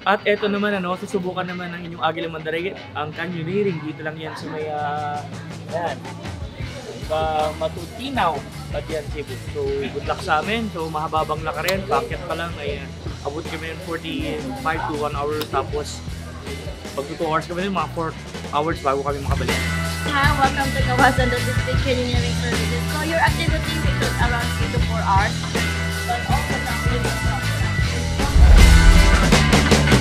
At eto naman ano, susubukan naman ng inyong Aguila Mandarigit, ang canyoneering. Dito lang yan sa may, yan, Matutinaw, Badian, Cebu. So, good luck sa amin. So, mahababang lakarin, packet pa lang, ay abot kami ng 45 to 1 hour. Tapos, pag 2 hours kami, mga 4 hours bago kami makabalik. Hi, welcome to Kawasan Logistics Canyoneering Services. So, your activity will take around 3 to 4 hours. But all the time, we will stop.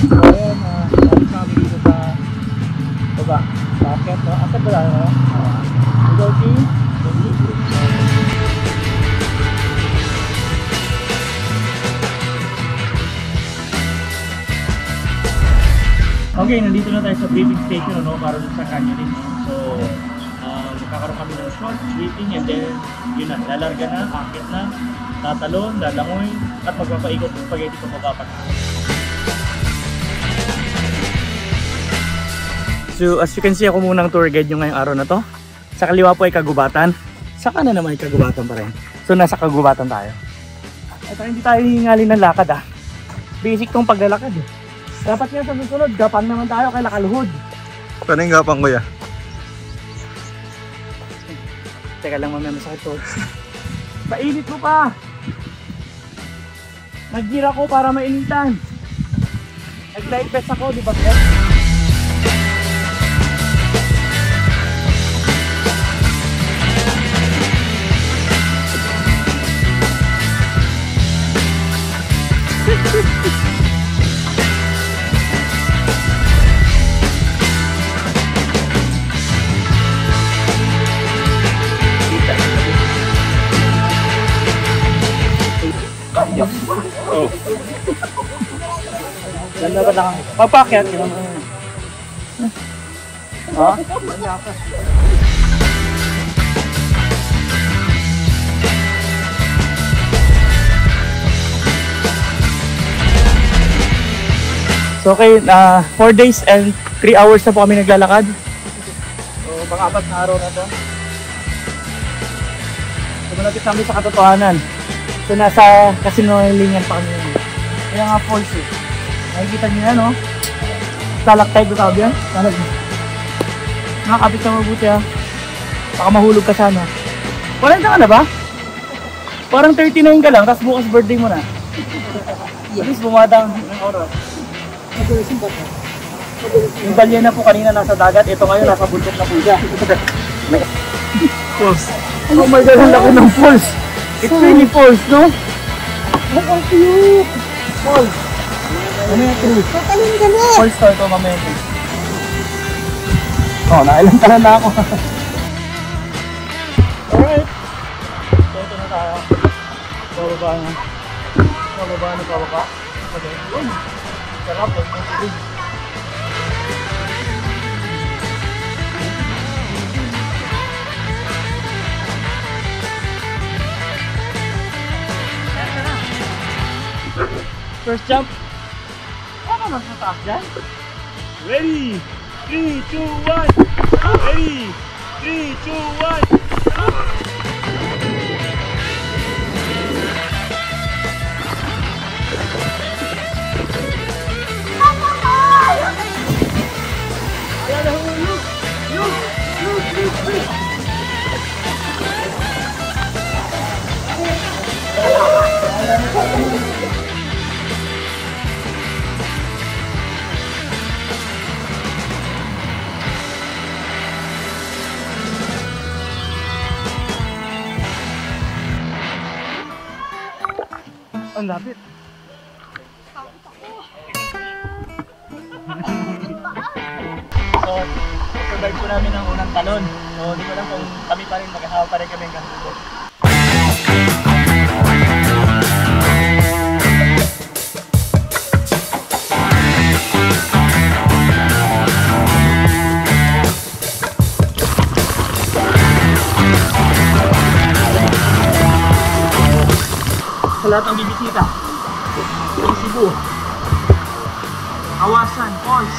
So, ayan, tapos kami dito sa baba. Packet, no? Asan ba tayo? Okay, nandito na tayo sa briefing station, no? Para dun sa canyoning, no? So, magkakaroon kami ng short briefing and then, yun na, lalarga na, akit na, tatalon, lalangoy, at magpapaikot ng spaghetti pababa pa. So as you can see, ako munang tour guide nyo ngayong araw na to. Sa kaliwa po ay kagubatan. Sa kanan naman ay kagubatan pa rin. So nasa kagubatan tayo. At hindi tayo hihingalin ng lakad Basic tong paglalakad Dapat nga sa susunod, gapang naman tayo kay nakaluhod. Paano yung gapang kuya? Teka lang mamaya, masakit to. Painit mo pa! Nag-gear ako para mainitan. Nag-light vest ako, di ba? Oh. Ganda ba lang? Papakyat, yun naman. Ha? So okay, 4 days and 3 hours na po kami naglalakad. So pang-apat na araw na to. So malapit kami sa katotohanan. So nasa kasinungalingan pa kami. Kaya nga falls Nakikita niyo yan, no? Stalactite ba tawag yan? Nakakapit ka mabuti Baka mahulog ka sana. 40 ka na ba? Parang 39 ka lang, tapos bukas birthday mo na. At least bumadang ng oras. Yung balyena po kanina nasa dagat, ito ngayon nasa bundok na po siya. Falls. Oh my God, ang laki ng falls. It's really falls, no? Look how cute! Falls. Ano yung true? Patalin ka na! Falls to ito mamaya. Oh, nakailang taon na ako. Alright. So ito na tayo. Bababa na. Bababa na pababa. Okay. Sarap, tubig. First jump. Ano mas mataas dyan? Ready? 3, 2, 1. Ready? 3, 2, 1. Ang lapit. So, survive po namin ang unang talon. So, di ko lang kung kami pa rin, magkasama pa rin kami hanggang dulo. Sa lahat ng bibisita, ng Cebu, Kawasan, Falls.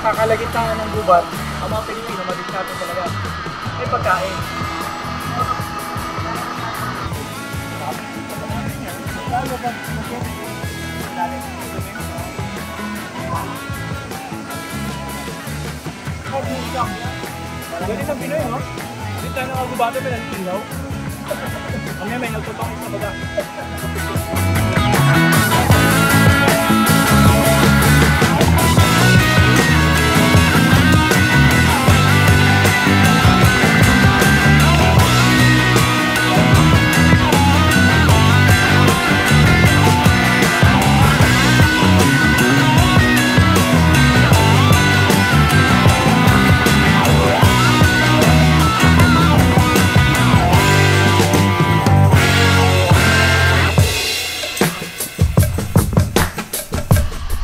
kakalagitnaan ng gubat, ang mga Pilipino, madiskarte talaga. May pagkain. Ganit ang Pinoy, no? Hindi tayo nakagubatan, may nagsilaw. Kami may nagtutokis na baga.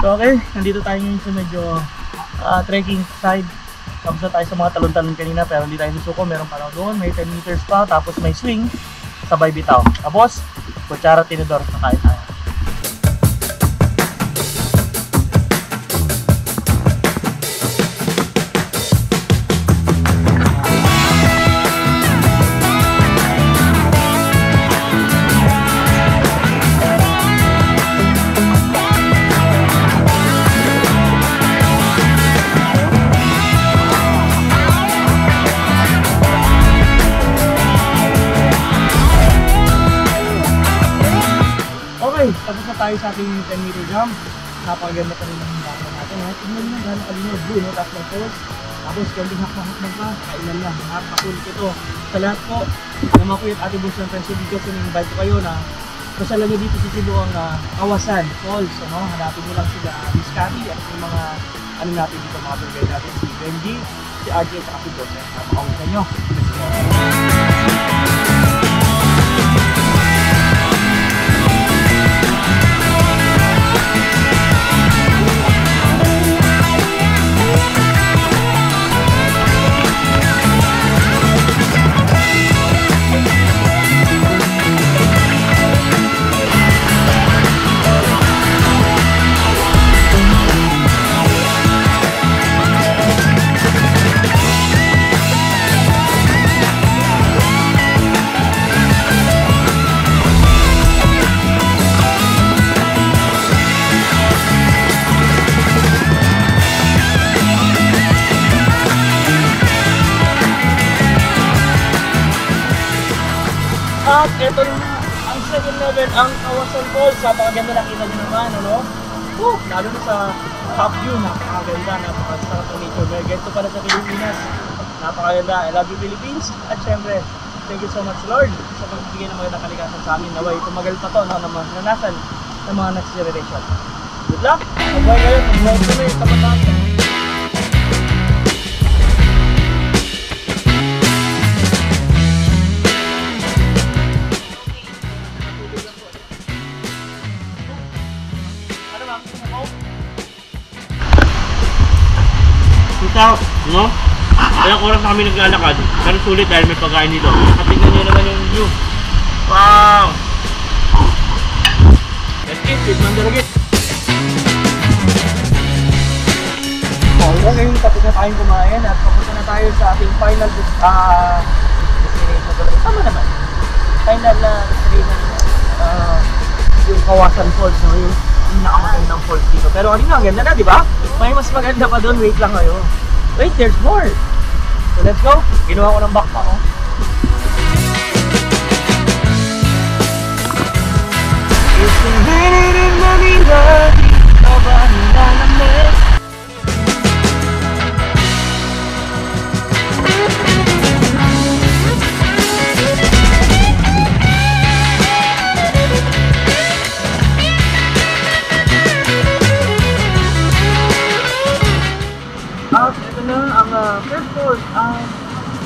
So okay, nandito tayo ngayon sa medyo trekking side. Tapos na tayo sa mga talon-talon kanina pero hindi tayo susuko. Meron pa lang doon, may 10 meters pa. Tapos may swing, sabay bitaw. Tapos, kutsara tinidor, nakain tayo. Tapos na tayo sa ating 10 meter jump. Napakaganda pa rin ng baka natin. Tignan nyo gano'ng kalinod. Blue, no? Tapos ng post. Tapos kanding hakbang pa. Kailan lang. Napakakulit ito. Sa lahat po, naman po yung ating Bus ng Friends dito. So, invite ko kayo na masalan nyo dito sa Cebu ang Kawasan Falls. Ano? Hanapin nyo lang sila Biscati at yung mga ano natin dito, mga tour guide natin. Si Benji, si RJ, at si Joseph. Napakawisan nyo. Let's go. At ito na ang second level, ang Kawasan Falls. Napakaganda, nakita nyo naman, ano? Lalo na sa top view, napakaganda, napakasarap ng nature. May ganito pala sa Pilipinas. Napakaganda. I love you, Philippines. At syempre, thank you so much, Lord, sa pagbibigay ng magandang kalikasan sa amin. Naway, tumagal pa to, nanasan ng mga next generation. Good luck! Mabuhay kayo, mabuhay kami, kapataan. No? Ilang oras na kami naglalakad, pero sulit dahil may pagkain dito. Katingnan nyo naman yung view. Wow! Let's get it, mandaragit! So, ngayon tapos na tayong kumain at papunta na tayo sa ating final destination. Tama naman. Final na destination yung Kawasan Falls, no? Yung pinakamagandang falls dito. Pero kanina, ganda na, di ba? May mas maganda pa doon. Wait lang kayo. Wait, there's more. So let's go. Ginawa ko ng backpack, oh. It's been raining in Manila, dito ba nilalamig? At ito na ang first falls, ang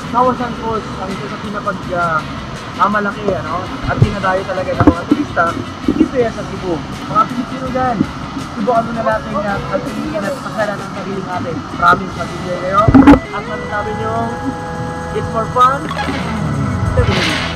Kawasan Falls, ang isa sa pinapag-malaki, ano? At tinadayo talaga ng mga turista dito yan sa Cebu. Mga Pilipino dyan, subukan mo na natin na pagpiligan at pasalan ang sarili natin. Promise, mag-enjoy kayo. At masasabi nyo, it's for fun, definitely.